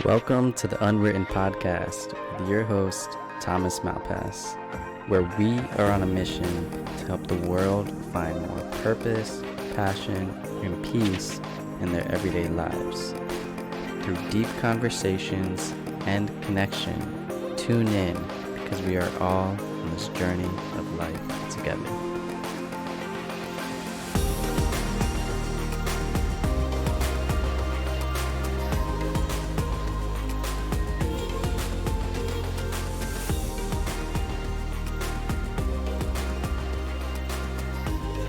Welcome to the Unwritten podcast with your host, Thomas Malpass, where we are on a mission to help the world find more purpose, passion, and peace in their everyday lives. Through deep conversations and connection, tune in because we are all on this journey of life together.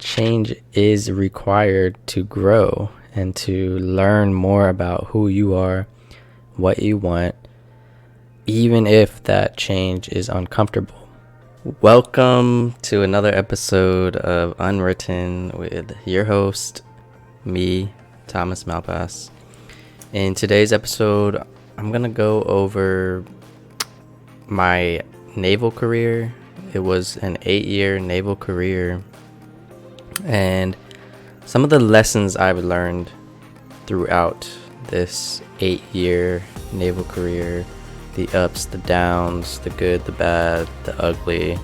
Change is required to grow and to learn more about who you are, what you want, even if that change is uncomfortable. Welcome to another episode of Unwritten with your host, me, Thomas Malpass. In today's episode, I'm going to go over my naval career. It was an 8-year naval career. And some of the lessons I've learned throughout this 8-year naval career, the ups, the downs, the good, the bad, the ugly,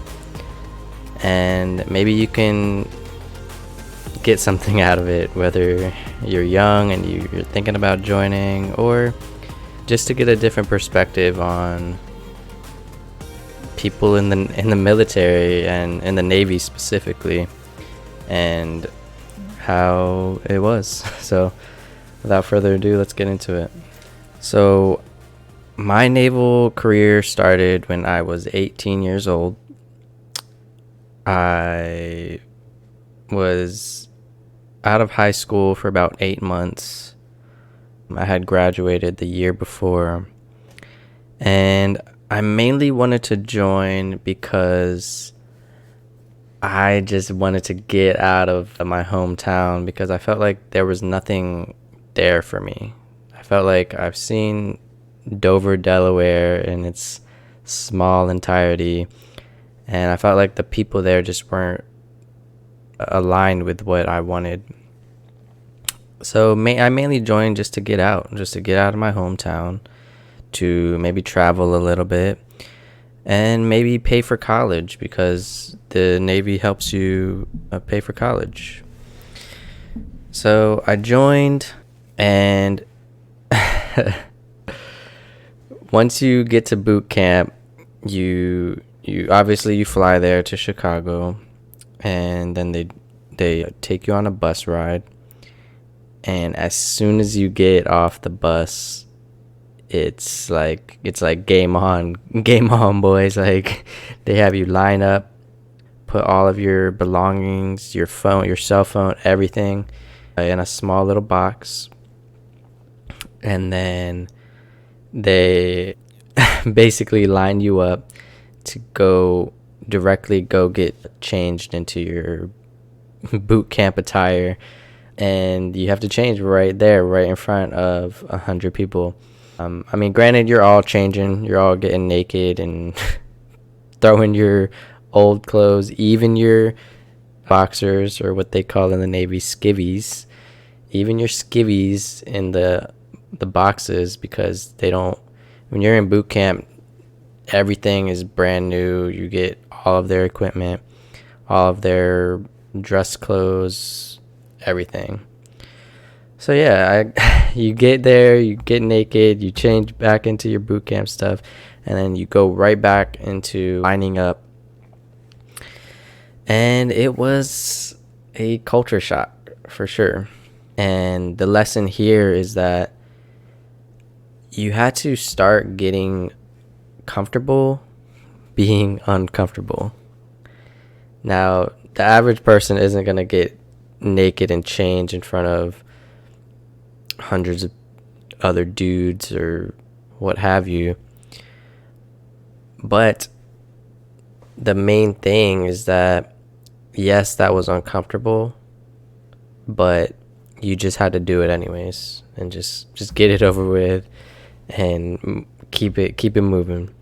and maybe you can get something out of it, whether you're young and you're thinking about joining, or just to get a different perspective on people in the military and in the Navy specifically, and how it was. So without further ado, let's get into it. So my naval career started when I was 18 years old. I was out of high school for about 8 months. I had graduated the year before, and I mainly wanted to join because I just wanted to get out of my hometown because I felt like there was nothing there for me. I felt like I've seen Dover, Delaware in its small entirety, and I felt like the people there just weren't aligned with what I wanted. So I mainly joined just to get out of my hometown, to maybe travel a little bit, and maybe pay for college because the Navy helps you pay for college. So I joined, and once you get to boot camp, you obviously you fly there to Chicago, and then they take you on a bus ride, and as soon as you get off the bus, it's like game on boys. Like, they have you line up, put all of your belongings, your phone, your cell phone, everything in a small little box, and then they basically line you up to go get changed into your boot camp attire, and you have to change right there, right in front of 100 people. I mean, granted, you're all getting naked and throwing your old clothes, even your boxers, or what they call in the Navy skivvies, even your skivvies in the boxes, because when you're in boot camp, everything is brand new. You get all of their equipment, all of their dress clothes, everything. So yeah, you get there, you get naked, you change back into your boot camp stuff, and then you go right back into lining up. And it was a culture shock for sure. And the lesson here is that you had to start getting comfortable being uncomfortable. Now, the average person isn't going to get naked and change in front of hundreds of other dudes or what have you, but the main thing is that, yes, that was uncomfortable, but you just had to do it anyways, and just get it over with and keep it moving.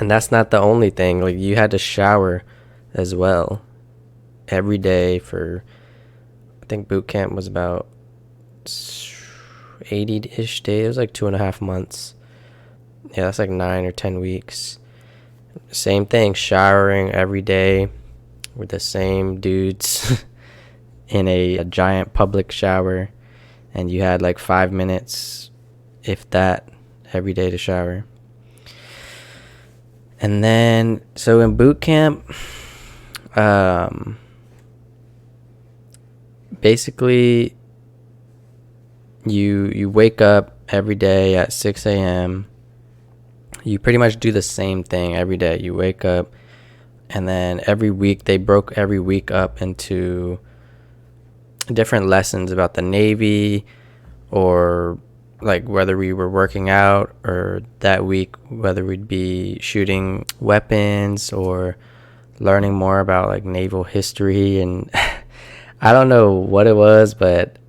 And that's not the only thing. Like, you had to shower as well every day for, I think boot camp was about 80-ish days. It was like 2.5 months. Yeah, that's like 9 or 10 weeks. Same thing, showering every day with the same dudes in a giant public shower, and you had like 5 minutes, if that, every day to shower. And then, so in boot camp, basically, you wake up every day at 6 a.m. You pretty much do the same thing every day. You wake up, and then every week, they broke every week up into different lessons about the Navy, or like whether we were working out, or that week whether we'd be shooting weapons or learning more about like naval history. And I don't know what it was, but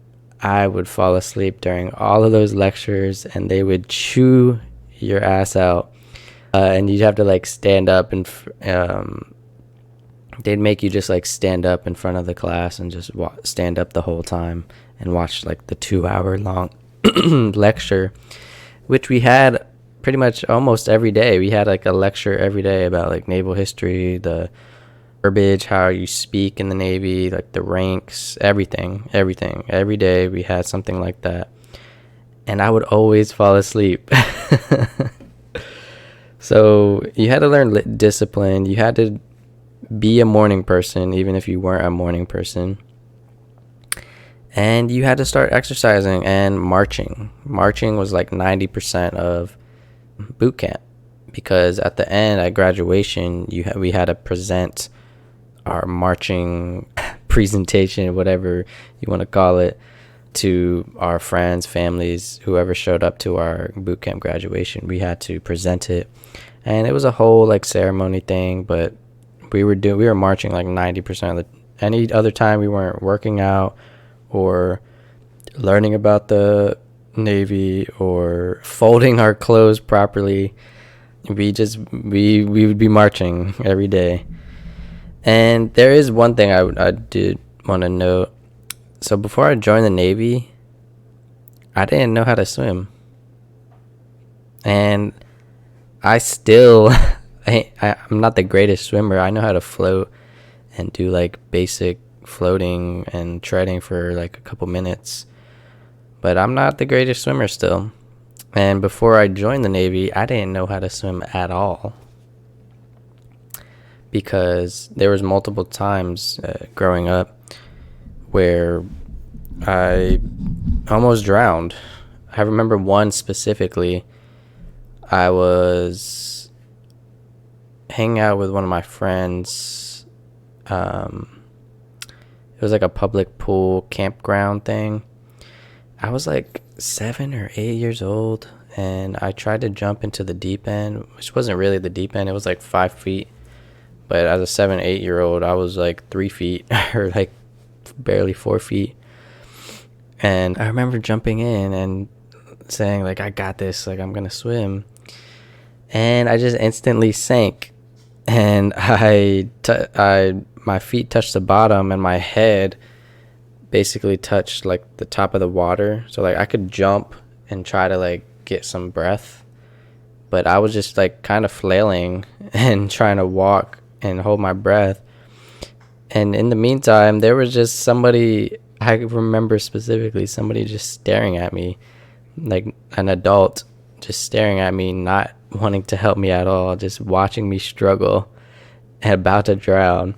I would fall asleep during all of those lectures, and they would chew your ass out, and you'd have to like stand up, and they'd make you just like stand up in front of the class and just stand up the whole time and watch like the 2 hour long lecture, which we had pretty much almost every day. We had like a lecture every day about like naval history, the verbiage, how you speak in the Navy, like the ranks, everything. Every day we had something like that, and I would always fall asleep. So you had to learn discipline. You had to be a morning person, even if you weren't a morning person. And you had to start exercising and marching. Marching was like 90% of boot camp, because at the end, at graduation, we had to present our marching presentation, whatever you want to call it, to our friends, families, whoever showed up to our boot camp graduation. We had to present it, and it was a whole like ceremony thing. But we were marching like 90% of any other time we weren't working out or learning about the Navy or folding our clothes properly. We would be marching every day. And there is one thing I did want to note. So before I joined the Navy, I didn't know how to swim. And I still, I'm not the greatest swimmer. I know how to float and do like basic floating and treading for like a couple minutes. But I'm not the greatest swimmer still. And before I joined the Navy, I didn't know how to swim at all, because there was multiple times growing up where I almost drowned. I remember one specifically. I was hanging out with one of my friends. It was like a public pool campground thing. I was like 7 or 8 years old, and I tried to jump into the deep end, which wasn't really the deep end. It was like 5 feet. But as a 7, 8-year-old, I was like 3 feet or like barely 4 feet. And I remember jumping in and saying like, I got this, like I'm going to swim. And I just instantly sank. And my feet touched the bottom, and my head basically touched like the top of the water. So like I could jump and try to like get some breath, but I was just like kind of flailing and trying to walk and hold my breath. And in the meantime, there was just somebody, I remember specifically, somebody just staring at me, like an adult just staring at me, not wanting to help me at all, just watching me struggle and about to drown.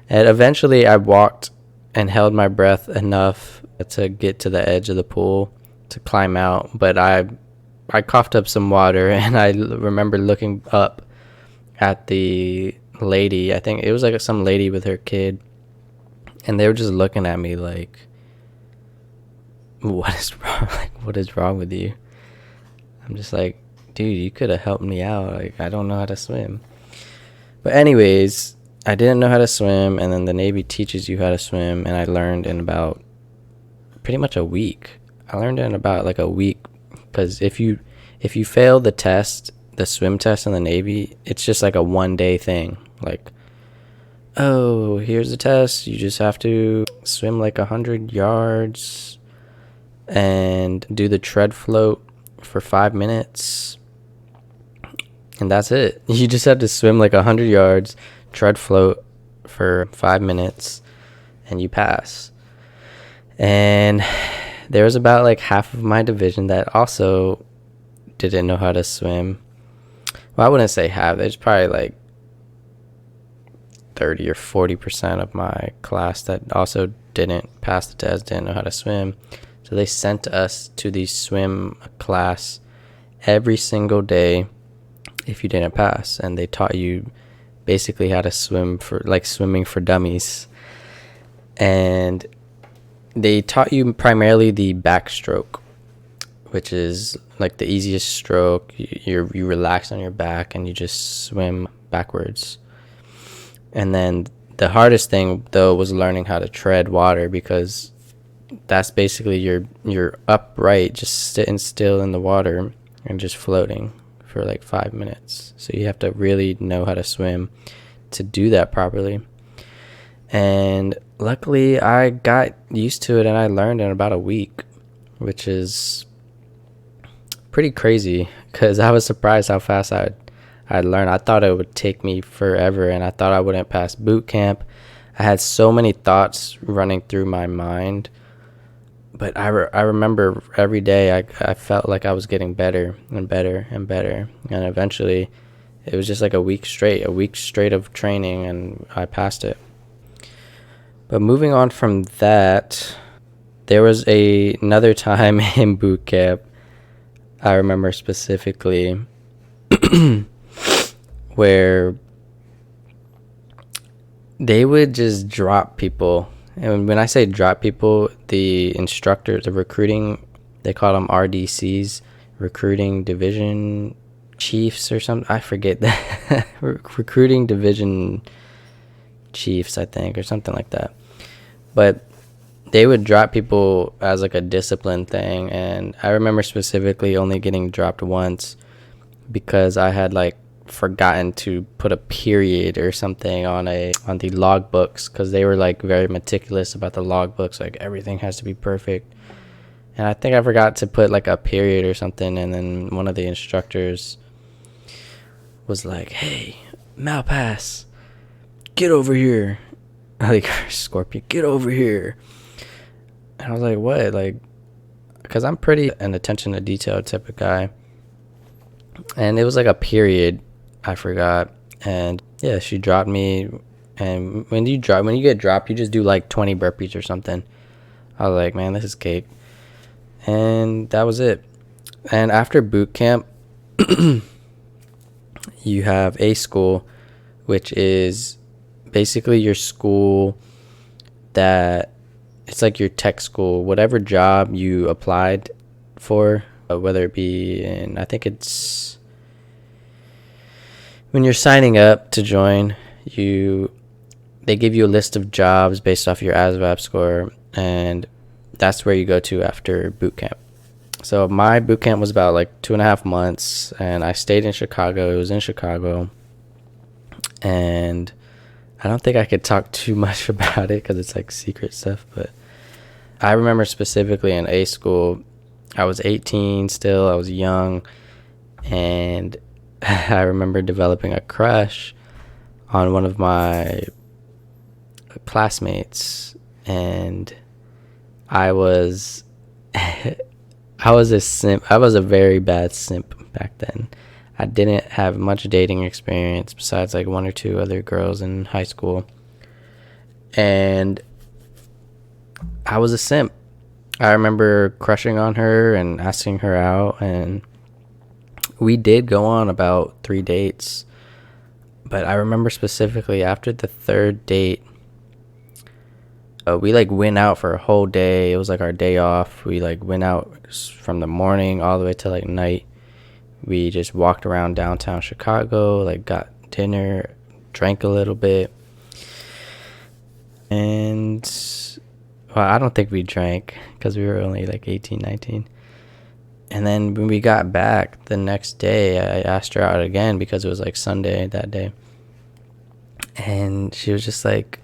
And eventually I walked and held my breath enough to get to the edge of the pool to climb out. But I coughed up some water, and I remember looking up at the lady. I think it was like some lady with her kid, and they were just looking at me like, what is wrong? Like, what is wrong with you? I'm just like, dude, you could have helped me out. Like, I don't know how to swim. But anyways, I didn't know how to swim, and then the Navy teaches you how to swim, and I learned in about pretty much a week. I learned in about like a week, because if you fail the test, the swim test in the Navy, it's just like a 1-day thing. Like, oh, here's the test. You just have to swim like 100 yards and do the tread float for 5 minutes. And that's it. You just have to swim like 100 yards, tread float for 5 minutes, and you pass. And there was about like half of my division that also didn't know how to swim. Well, I wouldn't say half. There's probably like 30 or 40% of my class that also didn't pass the test, didn't know how to swim. So they sent us to the swim class every single day if you didn't pass, and they taught you basically how to swim, for like swimming for dummies. And they taught you primarily the backstroke, which is like the easiest stroke. You relax on your back and you just swim backwards. And then the hardest thing though was learning how to tread water, because that's basically you're upright, just sitting still in the water and just floating for like 5 minutes. So you have to really know how to swim to do that properly. And luckily I got used to it and I learned in about a week, which is pretty crazy because I was surprised how fast I'd learn. I thought it would take me forever, and I thought I wouldn't pass boot camp. I had so many thoughts running through my mind, but I remember every day I felt like I was getting better and better and better, and eventually it was just like a week straight of training, and I passed it. But moving on from that, there was another time in boot camp I remember specifically where they would just drop people. And when I say drop people, the instructors, the recruiting, they call them RDCs, recruiting division chiefs or something. I forget that. Recruiting division chiefs, I think, or something like that. But they would drop people as like a discipline thing. And I remember specifically only getting dropped once because I had like forgotten to put a period or something on the log books, because they were like very meticulous about the log books, like everything has to be perfect. And I think I forgot to put like a period or something, and then one of the instructors was like, "Hey, Malpass, get over here." Like, Scorpion, get over here. And I was like, what? Like, because I'm pretty an attention to detail type of guy. And it was like a period I forgot. And yeah, she dropped me. And when you get dropped, you just do like 20 burpees or something. I was like, man, this is cake. And that was it. And after boot camp, you have a school, which is basically your school that it's like your tech school. Whatever job you applied for, whether it be in, I think it's when you're signing up to join, they give you a list of jobs based off your ASVAB score, and that's where you go to after boot camp. So my boot camp was about like 2.5 months, and I stayed in Chicago. It was in Chicago, and I don't think I could talk too much about it because it's like secret stuff, but I remember specifically in A school, I was 18 still, I was young, and I remember developing a crush on one of my classmates, and I was a simp. I was a very bad simp back then. I didn't have much dating experience besides like one or two other girls in high school, and I was a simp. I remember crushing on her and asking her out, and we did go on about 3 dates. But I remember specifically after the 3rd date, we like went out for a whole day. It was like our day off. We like went out from the morning all the way to like night. We just walked around downtown Chicago, like got dinner, drank a little bit. And well, I don't think we drank because we were only like 18, 19. And then when we got back the next day, I asked her out again because it was like Sunday that day. And she was just like,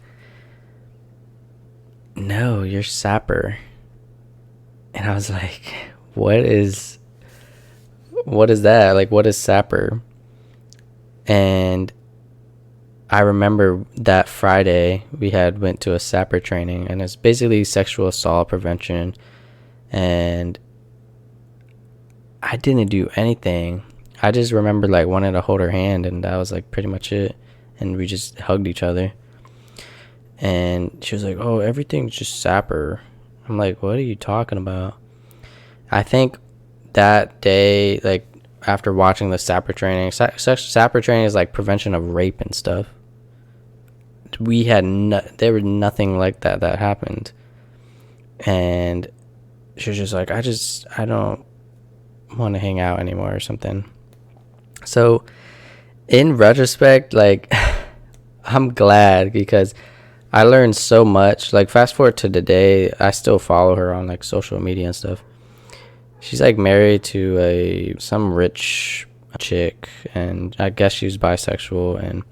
"No, you're Sapper." And I was like, what is that? Like, what is sapper? And I remember that Friday we had went to a sapper training, and it's basically sexual assault prevention. And I didn't do anything. I just remember like wanting to hold her hand, and that was like pretty much it. And we just hugged each other. And she was like, "Oh, everything's just sapper." I'm like, "What are you talking about?" I think that day, like after watching the sapper training, sapper training is like prevention of rape and stuff. There was nothing like that happened. And she was just like, I don't want to hang out anymore or something. So in retrospect, like I'm glad, because I learned so much. Like fast forward to today, I still follow her on like social media and stuff. She's like married to some rich chick, and I guess she's bisexual. And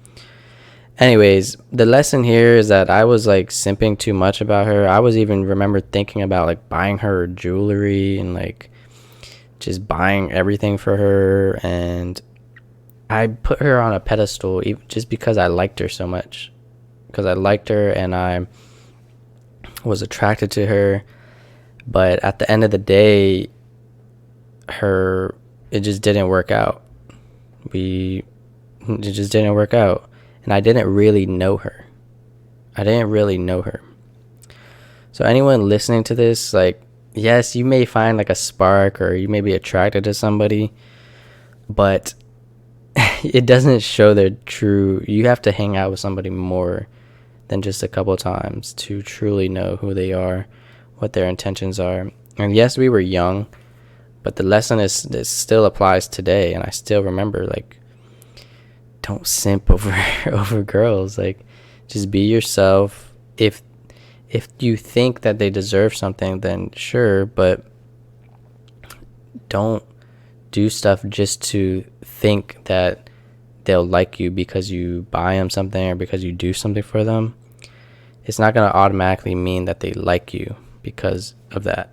anyways, the lesson here is that I was like simping too much about her. I was even remember thinking about like buying her jewelry and like just buying everything for her. And I put her on a pedestal just because I liked her so much. Because I liked her and I was attracted to her. But at the end of the day, it just didn't work out. It just didn't work out. And I didn't really know her. So anyone listening to this, like, yes, you may find like a spark or you may be attracted to somebody, but it doesn't show their true. You have to hang out with somebody more than just a couple times to truly know who they are, what their intentions are. And yes, we were young, but the lesson this still applies today. And I still remember, like, don't simp over girls. Like, just be yourself. If you think that they deserve something, then sure, but don't do stuff just to think that they'll like you because you buy them something or because you do something for them. It's not going to automatically mean that they like you because of that.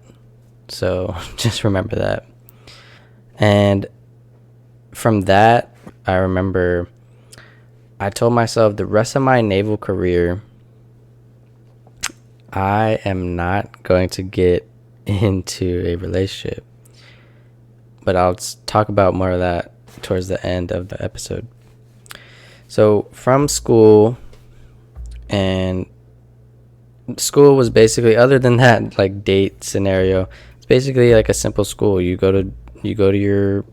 So just remember that. And from that, I remember I told myself the rest of my naval career, I am not going to get into a relationship. But I'll talk about more of that towards the end of the episode. So from school, and school was basically, other than that like date scenario, it's basically like a simple school. You go to your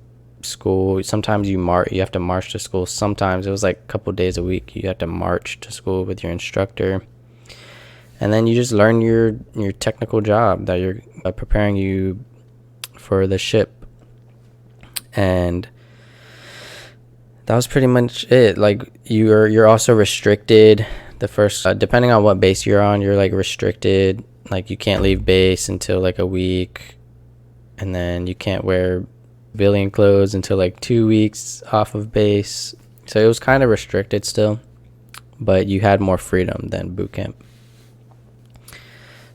school. Sometimes you have to march to school. Sometimes it was like a couple days a week you have to march to school with your instructor. And then you just learn your technical job that you're preparing you for the ship. And that was pretty much it. Like you're also restricted. The first, depending on what base you're on, you're like restricted. Like you can't leave base until like a week, and then you can't wear civilian clothes until like 2 weeks off of base. So it was kind of restricted still, but you had more freedom than boot camp.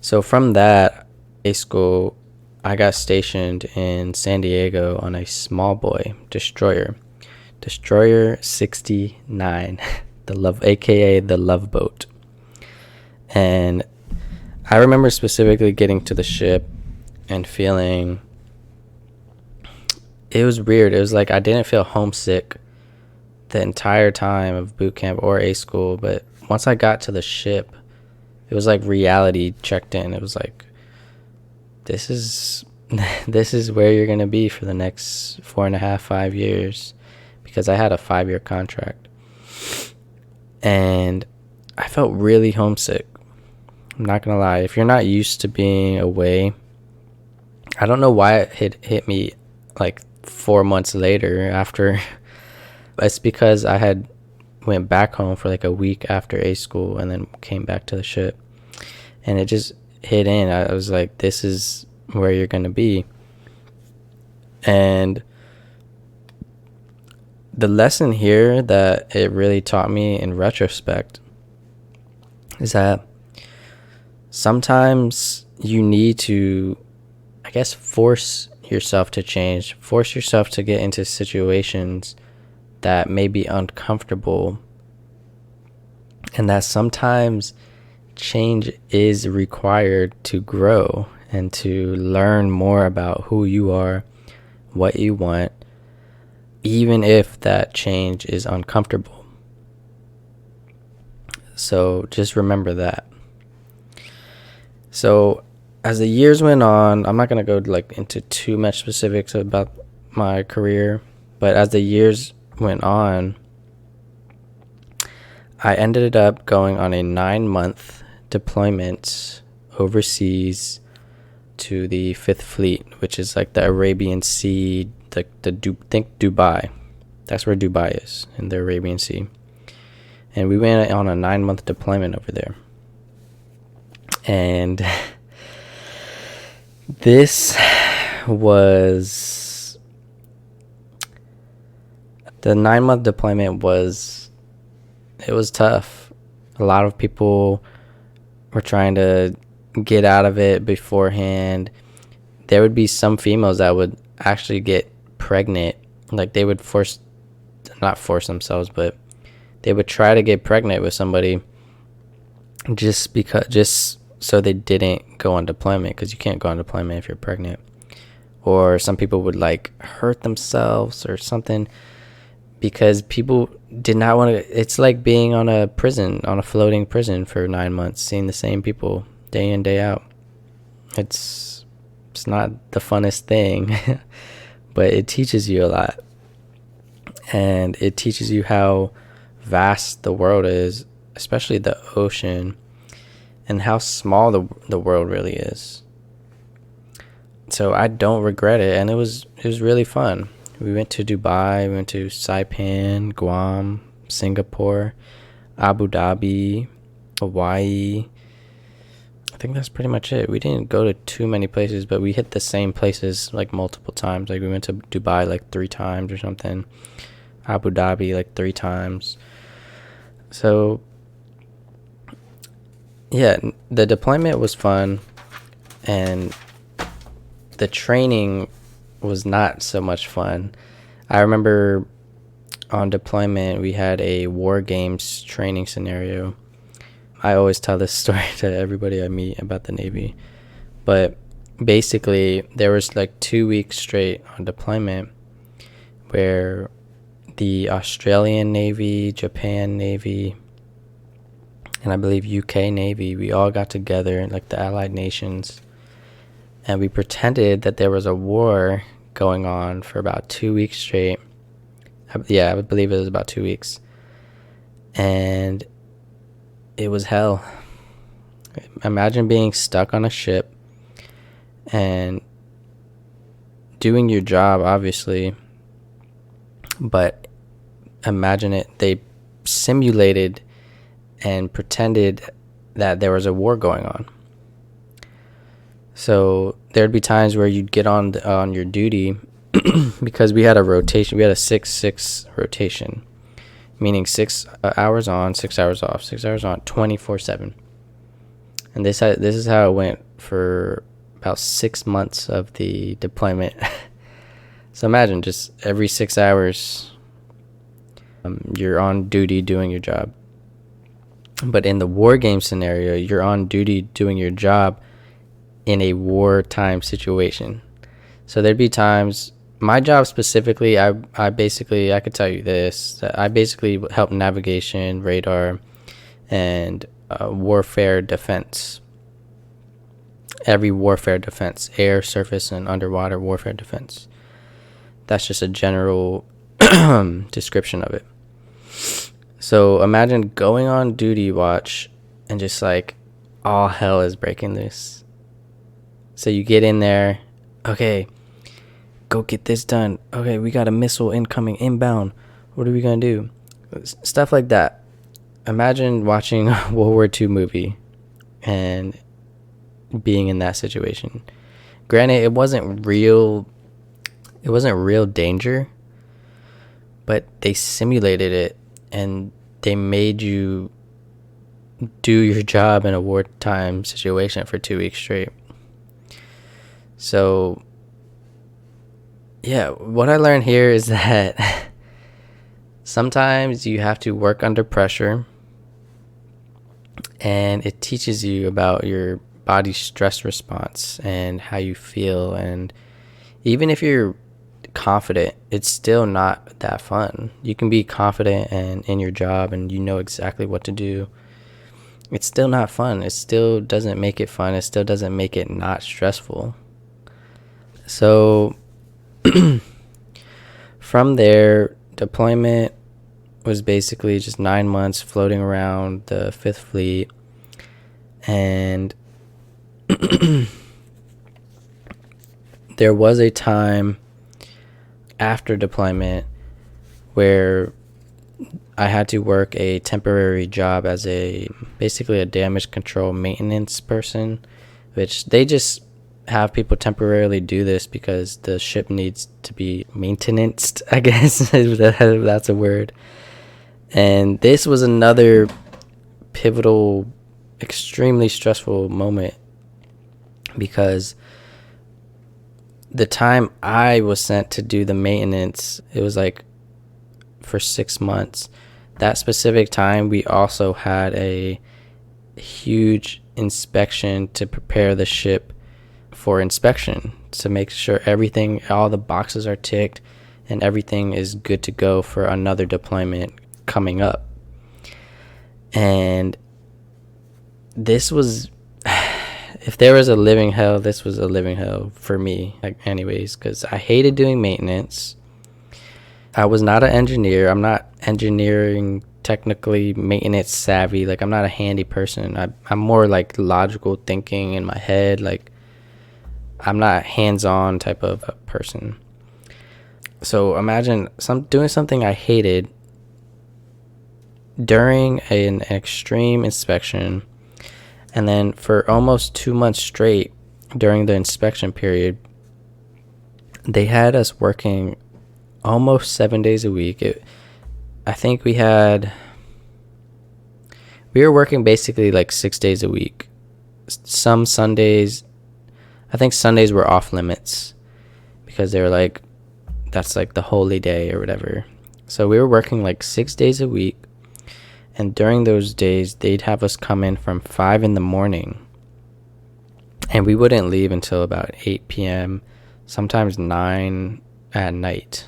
So from that base school, I got stationed in San Diego on a small boy destroyer 69, aka the Love Boat. And I remember specifically getting to the ship and feeling, it was weird. It was like I didn't feel homesick the entire time of boot camp or A school, but once I got to the ship, it was like reality checked in. It was like, this is where you're gonna be for the next 4.5-5 years, because I had a 5-year contract. And I felt really homesick. I'm not gonna lie. If you're not used to being away, I don't know why it hit me like 4 months later after. It's because I had went back home for like a week after A school and then came back to the ship, and it just hit in. I was like, this is where you're gonna be. And the lesson here that it really taught me in retrospect is that sometimes you need to guess, force yourself to change, force yourself to get into situations that may be uncomfortable, and that sometimes change is required to grow and to learn more about who you are, what you want, even if that change is uncomfortable. So just remember that. So as the years went on, I'm not going to go into too much specifics about my career, but as the years went on, I ended up going on a 9-month deployment overseas to the 5th Fleet, which is like the Arabian Sea, think Dubai. That's where Dubai is, in the Arabian Sea. And we went on a 9-month deployment over there. And this was... the 9-month deployment was tough. A lot of people were trying to get out of it beforehand. There would be some females that would actually get pregnant. Like, they would not force themselves, but they would try to get pregnant with somebody just so they didn't go on deployment, because you can't go on deployment if you're pregnant. Or some people would hurt themselves or something, because people did not want to. It's like being on a floating prison for 9 months, seeing the same people day in, day out. It's not the funnest thing, but it teaches you a lot. And it teaches you how vast the world is, especially the ocean, and how small the world really is. So I don't regret it, and it was really fun. We went to Dubai, we went to Saipan, Guam, Singapore, Abu Dhabi, Hawaii. I think that's pretty much it. We didn't go to too many places, but we hit the same places multiple times. Like, we went to Dubai 3 times or something. Abu Dhabi 3 times. So yeah, the deployment was fun, and the training was not so much fun. I remember on deployment we had a war games training scenario. I always tell this story to everybody I meet about the Navy, but basically there was 2 weeks straight on deployment where the Australian Navy, Japan Navy, and I believe UK Navy, we all got together, the Allied Nations, and we pretended that there was a war going on for about 2 weeks straight. I believe it was about 2 weeks. And it was hell. Imagine being stuck on a ship and doing your job, obviously, but imagine it, they simulated and pretended that there was a war going on. So there'd be times where you'd get on your duty because we had a rotation. We had a 6-6 rotation, meaning 6 hours on, 6 hours off, 6 hours on, 24/7. And this is how it went for about 6 months of the deployment. So imagine, just every 6 hours, you're on duty doing your job. But in the war game scenario, you're on duty doing your job in a wartime situation. So there'd be times, my job specifically, I could tell you this, that I basically help navigation, radar, and warfare defense. Every warfare defense, air, surface, and underwater warfare defense. That's just a general description of it. So imagine going on duty watch and just all hell is breaking loose. So you get in there, okay, go get this done. Okay, we got a missile incoming, inbound. What are we going to do? Stuff like that. Imagine watching a World War II movie and being in that situation. Granted, it wasn't real danger, but they simulated it and they made you do your job in a wartime situation for 2 weeks straight. So yeah, what I learned here is that sometimes you have to work under pressure, and it teaches you about your body's stress response and how you feel. And even if you're confident, it's still not that fun. You can be confident and in your job and you know exactly what to do. It's still not fun. It still doesn't make it fun. It still doesn't make it not stressful. So from there, deployment was basically just 9 months floating around the Fifth Fleet. And there was a time after deployment where I had to work a temporary job as basically a damage control maintenance person, which they just have people temporarily do this because the ship needs to be maintained, I guess, if that's a word. And this was another pivotal, extremely stressful moment, because the time I was sent to do the maintenance, it was like for 6 months. That specific time, we also had a huge inspection to prepare the ship for inspection, to make sure everything, all the boxes are ticked and everything is good to go for another deployment coming up. And this was, if there was a living hell, this was a living hell for me, like, anyways, because I hated doing maintenance. I was not an engineer. I'm not engineering technically maintenance savvy. Like, I'm not a handy person. I'm more like logical thinking in my head. Like, I'm not a hands-on type of a person. So imagine doing something I hated during an extreme inspection, and then for almost 2 months straight during the inspection period, they had us working almost 7 days a week. I think we were working basically like 6 days a week. Some Sundays, I think Sundays were off limits because they were like, that's like the holy day or whatever. So we were working like 6 days a week. And during those days, they'd have us come in from 5 in the morning. And we wouldn't leave until about 8 p.m., sometimes 9 at night.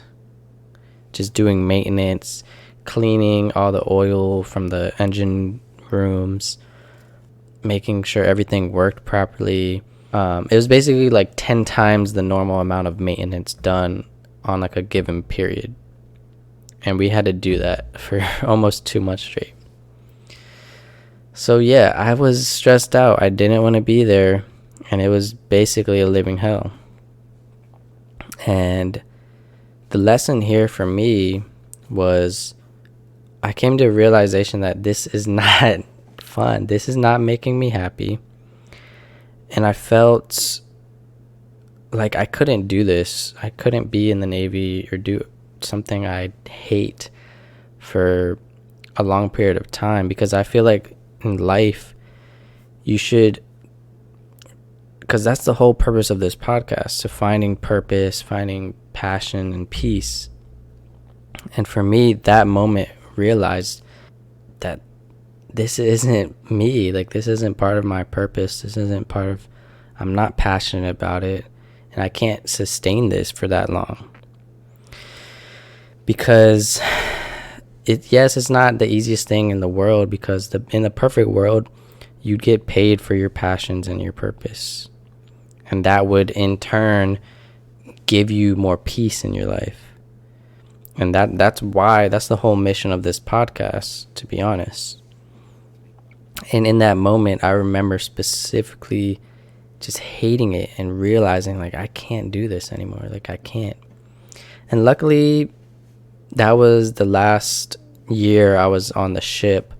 Just doing maintenance, cleaning all the oil from the engine rooms, making sure everything worked properly. It was basically like 10 times the normal amount of maintenance done on like a given period. And we had to do that for almost 2 months straight. So yeah, I was stressed out. I didn't want to be there, and it was basically a living hell. And the lesson here for me was, I came to a realization that this is not fun. This is not making me happy. And I felt like I couldn't do this. I couldn't be in the Navy or do something I hate for a long period of time, because I feel like in life you should, because that's the whole purpose of this podcast, to finding purpose, finding passion and peace. And for me, that moment realized that this isn't me. Like, this isn't part of my purpose. This isn't part of, I'm not passionate about it, and I can't sustain this for that long. Because it's not the easiest thing in the world, because in the perfect world, you'd get paid for your passions and your purpose. And that would in turn give you more peace in your life. And that's the whole mission of this podcast, to be honest. And in that moment, I remember specifically just hating it and realizing, like, I can't do this anymore. Like, I can't. And luckily, that was the last year I was on the ship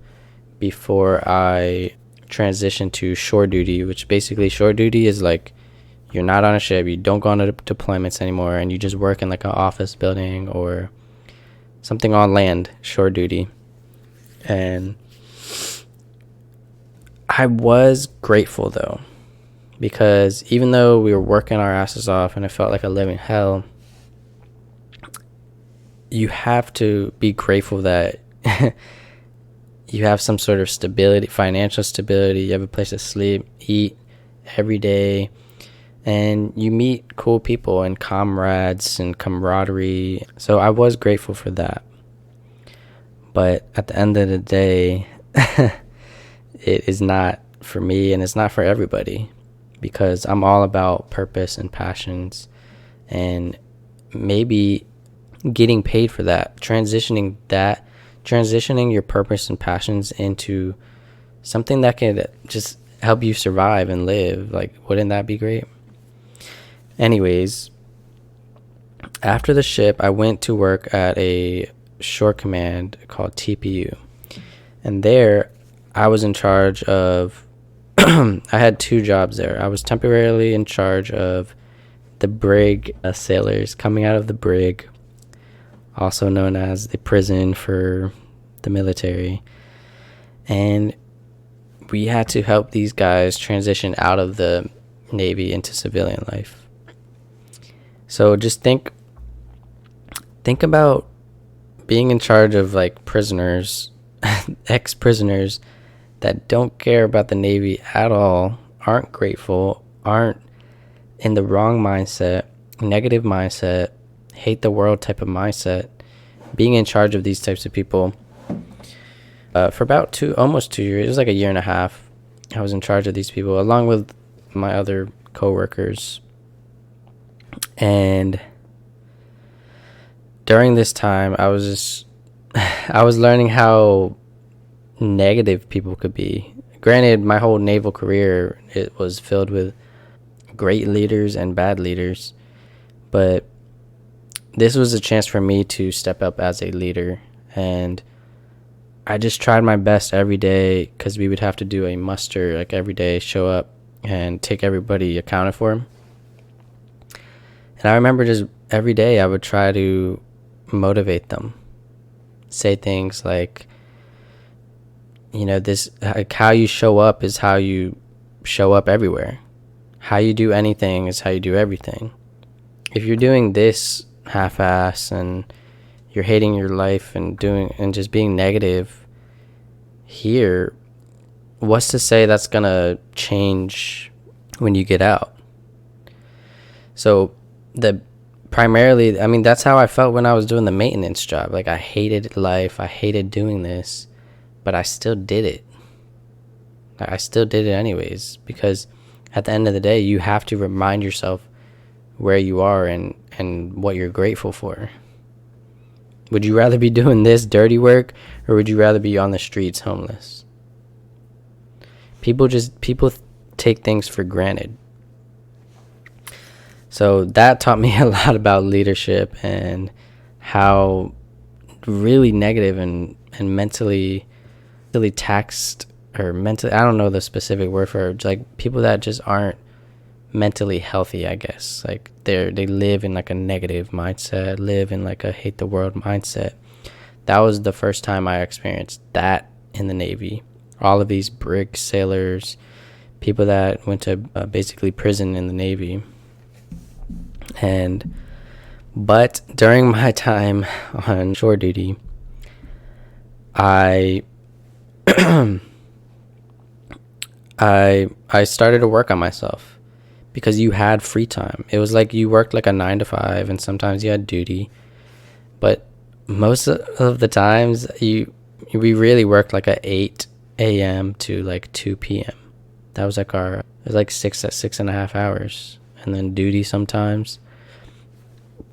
before I transitioned to shore duty, which basically shore duty is like, you're not on a ship, you don't go on deployments anymore, and you just work in like an office building or something on land, shore duty. And I was grateful though, because even though we were working our asses off and it felt like a living hell, you have to be grateful that you have some sort of stability, financial stability. You have a place to sleep, eat every day, and you meet cool people and comrades and camaraderie. So I was grateful for that. But at the end of the day, it is not for me, and it's not for everybody, because I'm all about purpose and passions, and maybe getting paid for that, transitioning your purpose and passions into something that can just help you survive and live. Like, wouldn't that be great? Anyways, after the ship, I went to work at a shore command called TPU, and there I was in charge of I had 2 jobs there. I was temporarily in charge of the brig sailors coming out of the brig, also known as the prison for the military, and we had to help these guys transition out of the Navy into civilian life. So just think about being in charge of like prisoners, ex-prisoners that don't care about the Navy at all, aren't grateful, aren't in the wrong mindset, negative mindset, hate the world type of mindset. Being in charge of these types of people for about almost 2 years, it was like a year and a half. I was in charge of these people along with my other coworkers. And during this time, I was learning how negative people could be. Granted, my whole naval career, it was filled with great leaders and bad leaders, but this was a chance for me to step up as a leader, and I just tried my best every day, because we would have to do a muster like every day, show up and take everybody accounted for them. And I remember just every day I would try to motivate them, say things like, this, like, how you show up is how you show up everywhere. How you do anything is how you do everything. If you're doing this half-ass and you're hating your life and just being negative here, what's to say that's gonna change when you get out? So that's how I felt when I was doing the maintenance job. Like, I hated life, I hated doing this, but I still did it. I still did it anyways, because at the end of the day, you have to remind yourself where you are and what you're grateful for. Would you rather be doing this dirty work, or would you rather be on the streets homeless? People take things for granted. So that taught me a lot about leadership and how really negative and mentally taxed, or mentally, I don't know the specific word for it, like people that just aren't mentally healthy, I guess. Like they live in like a negative mindset, live in like a hate the world mindset. That was the first time I experienced that in the Navy. All of these brig sailors, people that went to basically prison in the Navy. But during my time on shore duty, I started to work on myself, because you had free time. It was like you worked like a 9 to 5, and sometimes you had duty, but most of the times we really worked like at 8 a.m. to like 2 p.m. That was like it was like 6.5 hours, and then duty sometimes,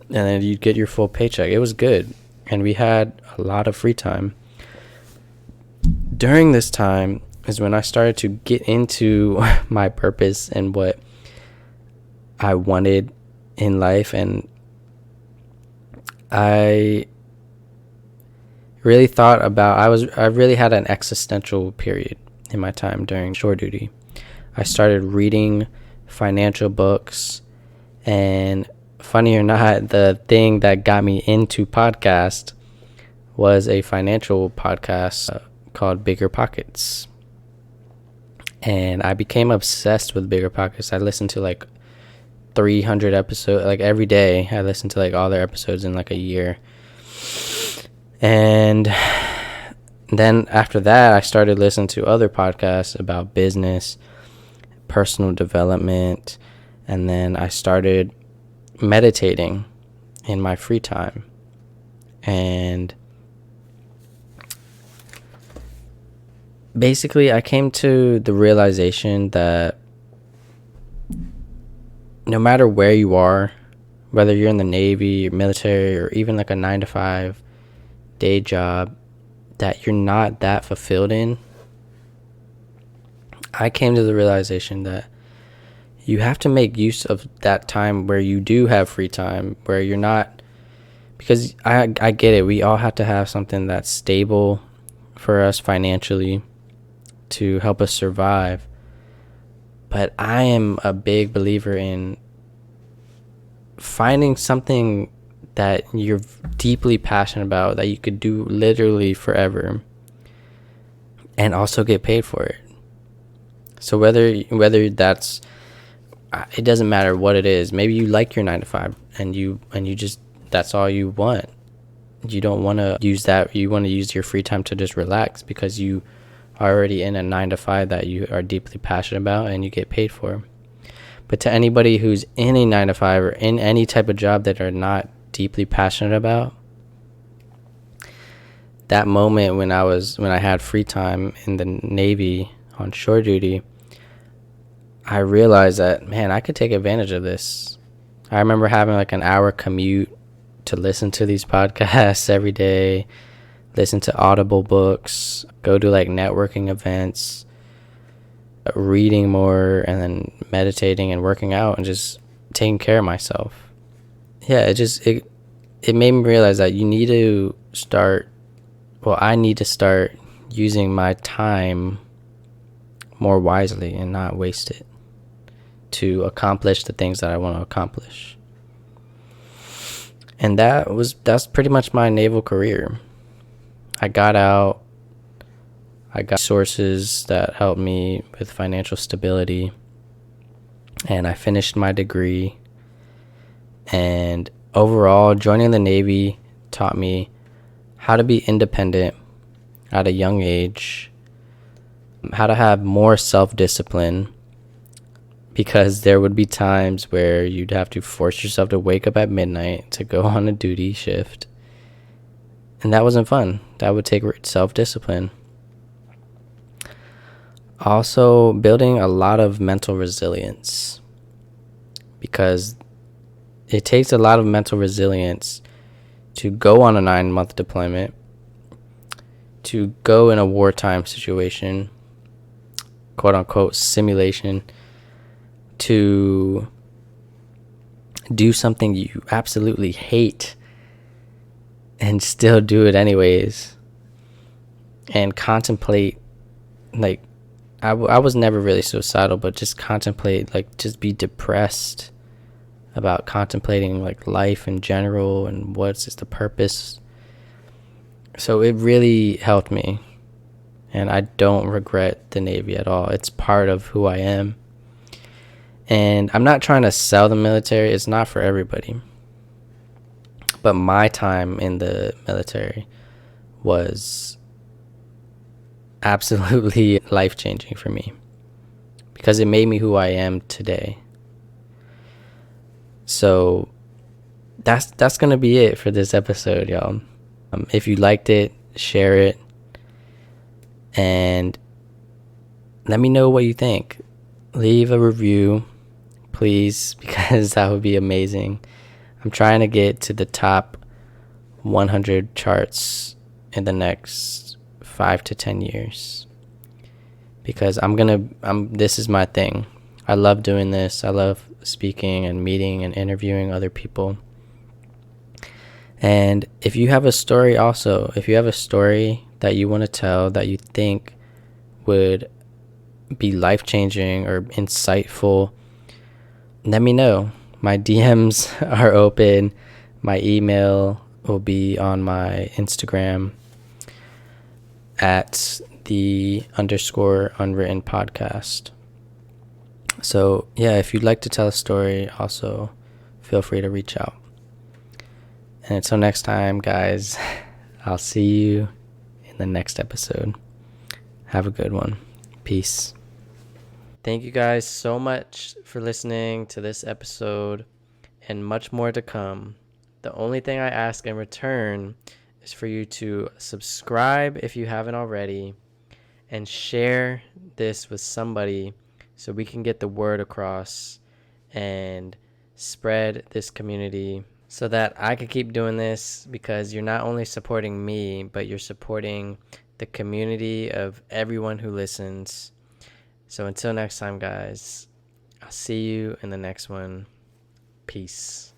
and then you'd get your full paycheck. It was good, and we had a lot of free time. During this time is when I started to get into my purpose and what I wanted in life, and I really thought about, I really had an existential period in my time during shore duty. I started reading financial books, and funny or not, the thing that got me into podcast was a financial podcast called Bigger Pockets. and I became obsessed with Bigger Pockets. I listened to like 300 episodes, like every day. I listened to like all their episodes in like a year. And then after that, I started listening to other podcasts about business, personal development, and then I started meditating in my free time. And basically, I came to the realization that no matter where you are, whether you're in the Navy or military or even like a 9-to-5 day job that you're not that fulfilled in, I came to the realization that you have to make use of that time where you do have free time, where you're not, because I get it, we all have to have something that's stable for us financially to help us survive. But I am a big believer in finding something that you're deeply passionate about, that you could do literally forever and also get paid for it. So whether that's, it doesn't matter what it is. Maybe you like your 9-to-5 and you just, that's all you want. You don't want to use that. You want to use your free time to just relax because you are already in a 9-to-5 that you are deeply passionate about and you get paid for. But to anybody who's in a 9-to-5 or in any type of job that are not deeply passionate about, that moment when I had free time in the Navy on shore duty, I realized that, man, I could take advantage of this. I remember having like an hour commute to listen to these podcasts every day, listen to Audible books, go to like networking events, reading more, and then meditating and working out and just taking care of myself. Yeah, it made me realize that you need to start, well, I need to start using my time more wisely and not waste it to accomplish the things that I want to accomplish. And that's pretty much my naval career. I got out, I got sources that helped me with financial stability, and I finished my degree. And overall, joining the Navy taught me how to be independent at a young age, how to have more self-discipline, because there would be times where you'd have to force yourself to wake up at midnight to go on a duty shift. And that wasn't fun. That would take self-discipline. Also, building a lot of mental resilience, because it takes a lot of mental resilience to go on a 9-month deployment, to go in a wartime situation, quote unquote simulation, to do something you absolutely hate and still do it anyways, and contemplate, like, I was never really suicidal, but just contemplate, like, just be depressed about contemplating like life in general and what's the purpose. So it really helped me, and I don't regret the Navy at all. It's part of who I am. And I'm not trying to sell the military. It's not for everybody. But my time in the military was absolutely life-changing for me, because it made me who I am today. So that's going to be it for this episode, y'all. If you liked it, share it. And let me know what you think. Leave a review, please, because that would be amazing. I'm trying to get to the top 100 charts in the next 5 to 10 years, because this is my thing. I love doing this. I love speaking and meeting and interviewing other people. And if you have a story also, if you have a story that you want to tell that you think would be life-changing or insightful, let me know. My DMs are open. My email will be on my Instagram at the _unwritten podcast. So yeah, if you'd like to tell a story, also feel free to reach out. And until next time, guys, I'll see you in the next episode. Have a good one. Peace. Thank you guys so much for listening to this episode, and much more to come. The only thing I ask in return is for you to subscribe if you haven't already, and share this with somebody so we can get the word across and spread this community so that I can keep doing this, because you're not only supporting me, but you're supporting the community of everyone who listens. So until next time, guys, I'll see you in the next one. Peace.